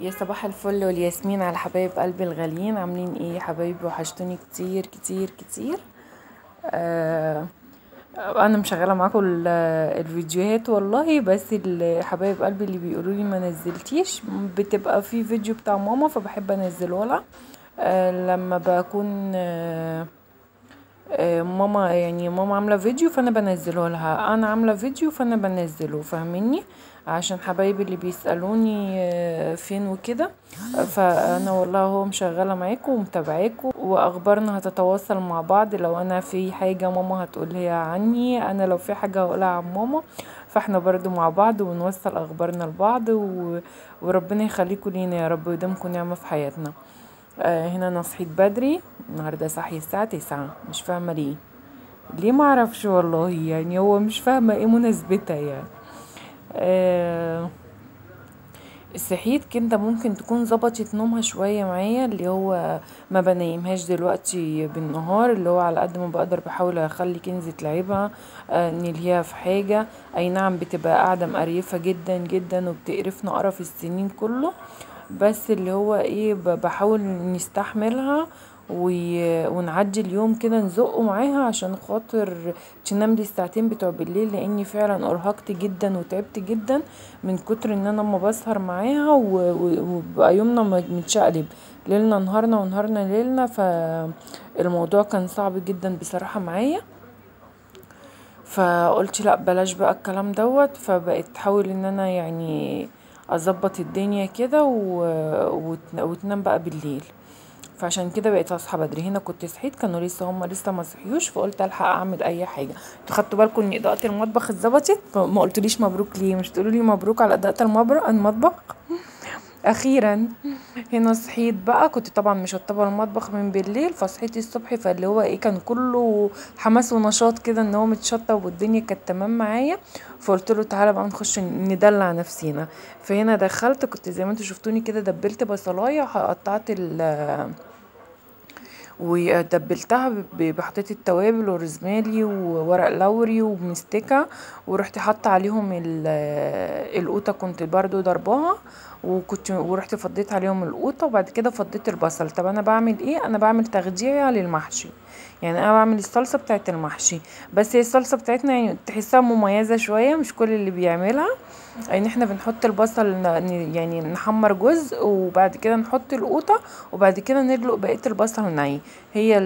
يا صباح الفل والياسمين على حبايب قلبي الغاليين، عاملين ايه يا حبايبي؟ وحشتوني كتير كتير كتير. آه انا مشغله معاكم الفيديوهات والله، بس حبايب قلبي اللي بيقولوا لي ما نزلتيش، بتبقى في فيديو بتاع ماما فبحب انزله لها. لما بكون ماما، يعني ماما عامله فيديو فانا بنزله لها، انا عامله فيديو فانا بنزله، فاهميني؟ عشان حبايبي اللي بيسالوني فين وكده. فانا والله هو مشغله معاكم ومتابعاكم، واخبارنا هتتواصل مع بعض. لو انا في حاجه ماما هتقولها عني، انا لو في حاجه هقولها عن ماما، فاحنا برضو مع بعض ونوصل اخبارنا لبعض وربنا يخليكم لينا يا رب ويديمكم نعمه في حياتنا. هنا انا صحيت بدري النهارده، صاحيه الساعه 9، مش فاهمه ليه ما اعرفش والله، يعني هو مش فاهمه ايه مناسبتها يعني. آه صحيت كده، ممكن تكون ظبطت نومها شويه معايا، اللي هو ما بنيمهاش دلوقتي بالنهار، اللي هو على قد ما بقدر بحاول اخلي كنزي تلعبها، نلهيها في حاجه. اي نعم بتبقى قاعده مقريفه جدا جدا وبتقرفنا قرف السنين كله، بس اللي هو ايه بحاول نستحملها ونعدي اليوم كده، نزقه معاها عشان خاطر تنام لي الساعتين بتوع بالليل، لاني فعلا ارهقت جدا وتعبت جدا من كتر ان انا ما بسهر معاها وبقى يومنا متشقلب، ليلنا نهارنا ونهارنا ليلنا. فالموضوع كان صعب جدا بصراحة معايا، فقلت لا بلاش بقى الكلام دوت. فبقيت احاول ان انا يعني اظبط الدنيا كده وتنام بقى بالليل. فعشان كده بقيت اصحى بدري. هنا كنت صحيت كانوا لسه ما صحيوش، فقلت الحق اعمل اي حاجه. انتوا خدتوا بالكم ان اضاءه المطبخ اتظبطت؟ ما قلتوليش مبروك ليه؟ مش تقولوا لي مبروك على اضاءه المطبخ اخيرا. هنا صحيت بقى، كنت طبعا مشطبه المطبخ من بالليل، فصحيت الصبح فاللي هو ايه كان كله حماس ونشاط كده ان هو متشطب والدنيا كانت تمام معايا. فقلت له تعالى بقى نخش ندلع نفسينا. فهنا دخلت، كنت زي ما انتوا شفتوني كده دبلت بصلايه، قطعت ودبلتها بحطيت التوابل وروزماري وورق لوري ومستكة، ورحت حاطه عليهم القوطه، كنت برضو ضرباها، ورحت فضيت عليهم القوطه، وبعد كده فضيت البصل. طب انا بعمل ايه؟ انا بعمل تخديع للمحشي، يعني انا بعمل الصلصه بتاعت المحشي، بس هي الصلصه بتاعتنا يعني تحسها مميزه شويه، مش كل اللي بيعملها. ان احنا بنحط البصل يعني نحمر جزء وبعد كده نحط القوطة وبعد كده ندلق بقية البصل ني. هي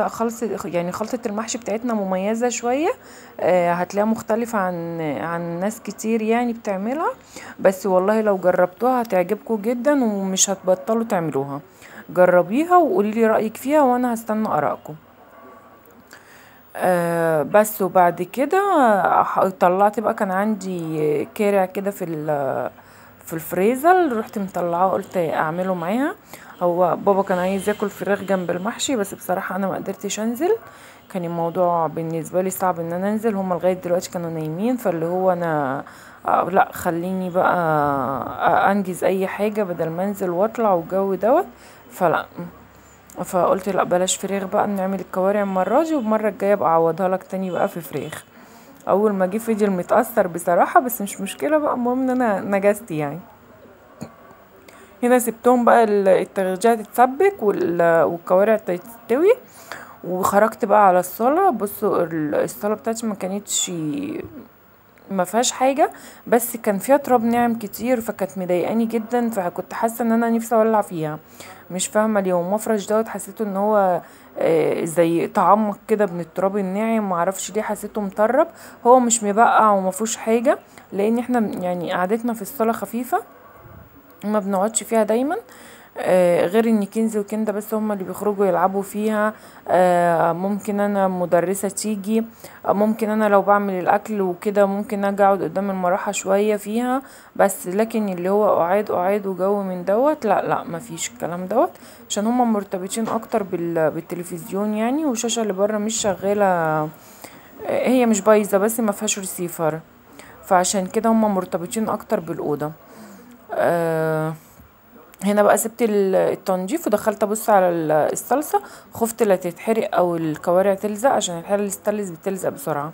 خلطة، يعني خلطة المحشي بتاعتنا مميزة شوية. هتلاقيها مختلفة عن ناس كتير يعني بتعملها، بس والله لو جربتوها هتعجبكم جدا ومش هتبطلوا تعملوها. جربيها وقولي لي رأيك فيها وانا هستنى آرائكم. بس وبعد كده طلعت بقى، كان عندي كارع كده في الفريزر، رحت مطلعاه قلت اعمله معاها. هو بابا كان عايز ياكل فراخ جنب المحشي، بس بصراحة انا ما قدرتش انزل، كان الموضوع بالنسبة لي صعب ان انا انزل، هما لغاية دلوقتي كانوا نايمين، فاللي هو انا لا خليني بقى انجز اي حاجة بدل ما انزل واطلع والجو دوت. فلا، فقلت لا بلاش فراخ بقى، نعمل الكوارع المرة دي، والمرة الجاية ابقى اعوضها لك تاني بقى في فراخ. اول ما جه فضل متأثر بصراحة، بس مش مشكلة بقى، المهم ان انا نجزت يعني. هنا سبتهم بقى التغذية تتسبك والكوارع تستوي، وخرجت بقى على الصالة. بصوا الصالة بتاعتي ما فيهاش حاجة، بس كان فيها تراب ناعم كتير، فكانت مضايقاني جدا، فكنت حاسة ان انا نفسي اولع فيها، مش فاهمة ليه. ومفرش دوت حسيته ان هو زي تعمق كده من التراب الناعم، معرفش ليه حسيته مطرب. هو مش مبقع ومفيهوش حاجة، لان احنا يعني قعدتنا في الصالة خفيفة، ما بنقعدش فيها دايما. غير ان كنزي وكندا بس هما اللي بيخرجوا يلعبوا فيها. ممكن انا مدرسة تيجي، ممكن انا لو بعمل الاكل وكده ممكن اجي اقعد قدام المروحة شوية فيها، بس لكن اللي هو قعاد وجو من دوت لا لا ما فيش الكلام دوت، عشان هما مرتبطين اكتر بالتلفزيون يعني، والشاشة اللي بره مش شغالة. هي مش بايظة بس ما فيهاش ريسيفر، فعشان كده هما مرتبطين اكتر بالأوضة. هنا بقى سبت التنظيف ودخلت ابص على الصلصه، خفت لا تتحرق او الكوارع تلزق، عشان الحله الستانلس بتلزق بسرعه.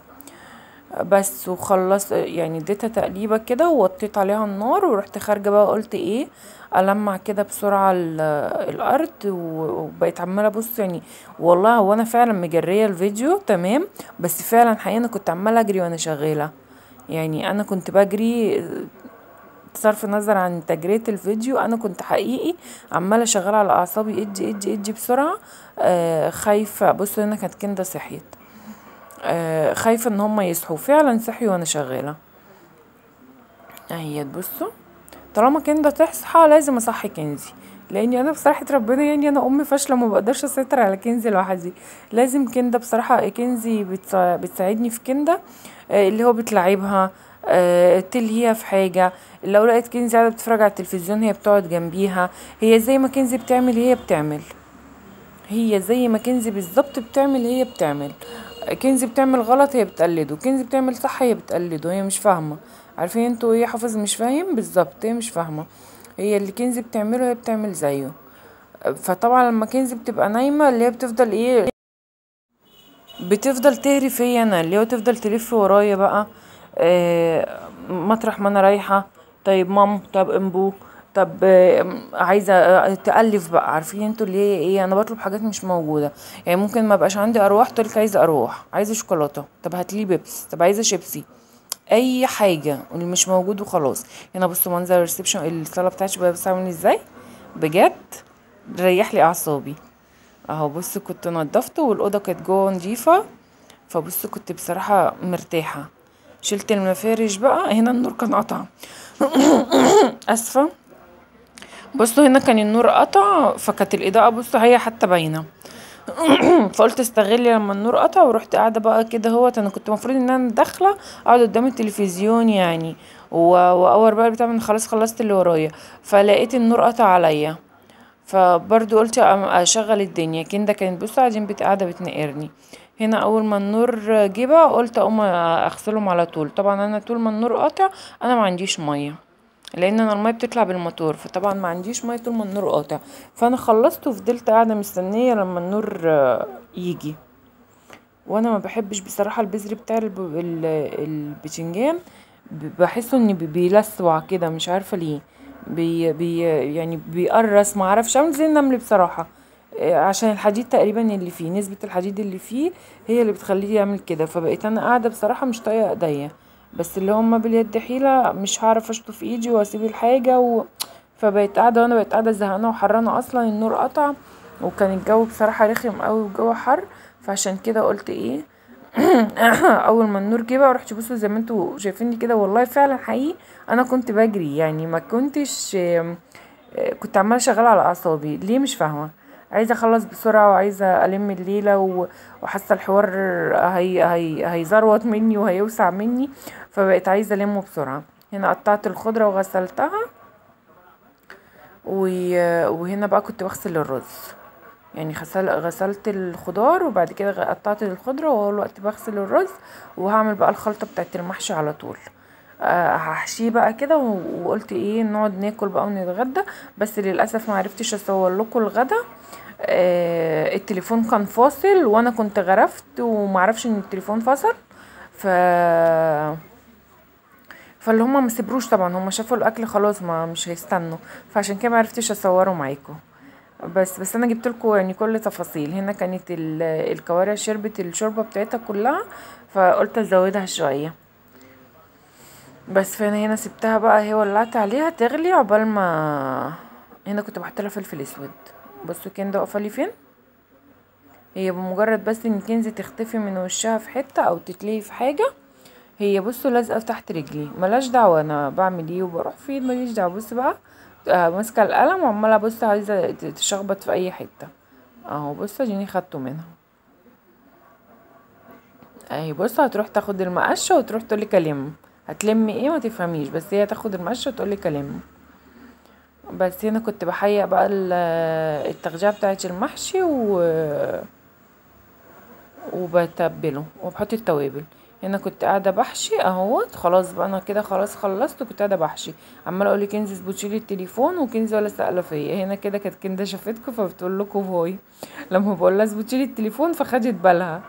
بس وخلص يعني اديتها تقليبه كده ووطيت عليها النار، ورحت خارجه بقى قلت ايه ألمع كده بسرعة الأرض، وبقيت عمالة أبص يعني. والله هو أنا فعلا مجرية الفيديو تمام، بس فعلا حقيقة أنا كنت عمالة أجري وأنا شغالة. يعني أنا كنت بجري، بصرف النظر عن تجرية الفيديو أنا كنت حقيقي عمالة شغالة على أعصابي، ادي بسرعة. خايفة. بصوا هنا كانت كندا صحيت، خايفة ان هم يصحوا. فعلا صحي وانا شغالة اهي. بصوا طالما كندا تصحى لازم اصحي كنزي، لاني انا بصراحة ربنا يعني انا امي فاشلة ما بقدرش اسيطر على كنزي لوحدي. لازم كندا بصراحة، كنزي بتساعدني في كندا، اللي هو بتلعبها، تلهيها في حاجة. لو لقيت كنزي قاعدة بتتفرج على التلفزيون هي بتقعد جنبيها. هي زي ما كنزي بتعمل هي بتعمل، هي زي ما كنزي بالظبط بتعمل هي بتعمل. كنزي بتعمل غلط هي بتقلده، كنزي بتعمل صح هي بتقلده. هي مش فاهمة. عارفين انتوا ايه؟ حافظ مش فاهم بالظبط. هي مش فاهمة، هي اللي كنزي بتعمله هي بتعمل زيه. فطبعا لما كنزي بتبقى نايمة اللي هي بتفضل ايه، بتفضل تهري فيا انا، اللي هو تفضل تلف ورايا بقى. مطرح ما انا رايحة، طيب مام، طب امبو، طب عايزة تألف بقى. عارفين انتوا اللي هي ايه، انا بطلب حاجات مش موجودة. يعني ممكن ما بقاش عندي اروح تقولك عايزة اروح، عايزة شوكولاتة، طب هاتلي بيبس، طب عايزة شيبسي، اي حاجة اللي مش موجود وخلاص. هنا بصوا منظر الريسبشن الصالة بتاعتي بقى بس عامل ازاي، بجد ريح لي اعصابي. اهو بص كنت نضفت والاوضه كانت جوه نضيفه، فبص كنت بصراحه مرتاحه. شلت المفارش بقى. هنا النور كان قطع اسفه. بصوا هنا كان النور قطع، فكانت الاضاءه بصوا هي حتى باينه. فقلت استغل لما النور قطع ورحت قاعده بقى كده. انا كنت المفروض ان انا داخله اقعد قدام التلفزيون يعني، واور بقى بتاع من خلاص خلصت اللي ورايا، فلقيت النور قطع عليا. فبرضو قلت اشغل الدنيا كندا كانت بصوا قاعدين قاعده بتنقرني. هنا اول ما النور جه بقى قلت اقوم اغسلهم على طول. طبعا انا طول ما النور قاطع انا ما عنديش ميه، لان انا الميه بتطلع بالموتور، فطبعا ما عنديش ميه طول ما النور قاطع. فانا خلصت وفضلت قاعده مستنيه لما النور يجي. وانا ما بحبش بصراحه البذر بتاع البتنجان، بحسه ان بيلسوع كده مش عارفه ليه. يعني بيقرص، ما اعرفش، عامل زي النمل بصراحه. عشان الحديد تقريبا اللي فيه، نسبه الحديد اللي فيه هي اللي بتخليه يعمل كده. فبقيت انا قاعده بصراحه مش طايقه ايديا، بس اللي هم باليد حيله مش هعرف اشطف ايدي واسيب الحاجه فبقيت قاعده، وانا بقيت قاعده زهقانه وحرانه اصلا النور قطع، وكان الجو بصراحه رخم قوي والجو حر. فعشان كده قلت ايه اول ما النور جه بقى رحت بصوا زي ما انتوا شايفيني كده. والله فعلا حقيقي انا كنت بجري يعني، ما كنتش كنت عماله شغاله على اعصابي ليه مش فاهمه. عايزه اخلص بسرعه وعايزه الم الليله وحاسه الحوار هيزروط مني وهيوسع مني، فبقيت عايزه المه بسرعه. هنا قطعت الخضره وغسلتها، وهنا بقى كنت بغسل الرز. يعني غسلت الخضار وبعد كده قطعت الخضرة، وهو الوقت بغسل الرز. وهعمل بقى الخلطة بتاعت المحشي على طول. هحشيه بقى كده، وقلت ايه نقعد ناكل بقى ونتغدى. بس للاسف ما عرفتش اصور لكم الغدا. التليفون كان فاصل وانا كنت غرفت ومعرفش ان التليفون فصل. ف فاللي هما ما سبروش طبعا، هما شافوا الاكل خلاص ما مش هيستنوا، فعشان كده ما عرفتش اصوره معاكم. بس انا جبت لكم يعني كل تفاصيل. هنا كانت الكوارع شربت الشوربه بتاعتها كلها، فقلت ازودها شويه. بس فانا هنا سبتها بقى، هي ولعت عليها تغلي عقبال ما. هنا كنت بحط لها فلفل اسود. بصوا كندا واقفه لي فين. هي بمجرد بس ان كنزي تختفي من وشها في حته او تتلهي في حاجه، هي بصوا لازقه تحت رجلي، ملاش دعوه انا بعمل ايه وبروح فين، ماليش دعوه. بص بقى ماسكه القلم وعماله بص عايزه تشخبط في اي حته. اهو بص اديني خدته منها. اهي بص هتروح تاخد المقشه وتروح تقولي كلم. هتلمي ايه ما تفهميش، بس هي تاخد المقشه وتقولي كلم. بس هنا كنت بحيق بقى التغذيه بتاعه المحشي وبتبله وبحط التوابل. هنا كنت قاعده بحشي اهوت. خلاص بقى انا كده خلاص خلصت، كنت قاعده بحشي عماله اقول لكنزي اظبطي التليفون، وكنزي ولا سائله فيا. هنا كده كانت كندا شافتكم فبتقول لكم هاي. لما بقول لها اظبطي التليفون فخدت بالها،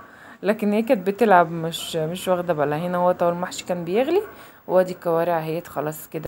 لكن هي كانت بتلعب مش واخده بالها. هنا هو المحشي كان بيغلي، وادي الكوارع اهيت خلاص كده